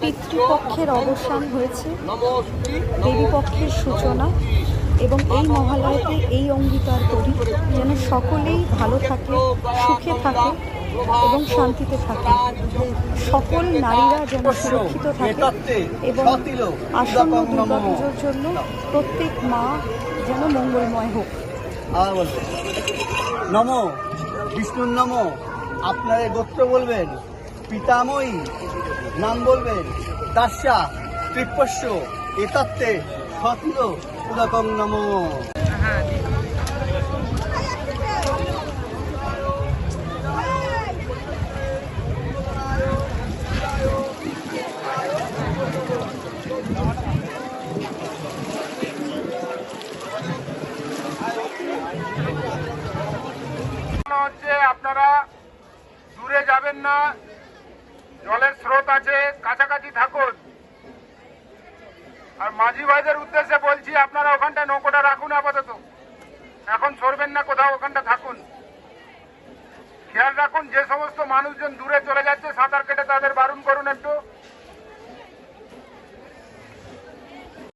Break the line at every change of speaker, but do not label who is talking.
পিতৃপক্ষের অবসান হয়েছে, দেবীপক্ষের সূচনা, এবং এই মহালয়াতে এই অঙ্গীকার করি যেন সকলেই ভালো থাকে, সুখে থাকে এবং শান্তিতে থাকে। সকল নারীরা যেন সুরক্ষিত থাকে এবং আসন্ন দুর্গাপুজোর জন্য প্রত্যেক মা যেন মঙ্গলময় হোক।
নমো বিষ্ণুর নমো। আপনাদের গোত্র বলবেন পিতাময়ী, নাম বলবেন দাস্যা তৃপ্পস্য এতত্তে সতিল উদকং নমো।
আপনারা দূরে যাবেন না, জলের স্রোত আছে, কাছাকাছি থাকুন। আর মাঝি ভাইদের উদ্দেশ্যে বলছি, আপনারা ওখানটা নৌকোটা রাখুন আপাতত, এখন সরবেন না কোথাও, ওখানটা থাকুন। খেয়াল রাখুন যে সমস্ত মানুষজন দূরে চলে যাচ্ছে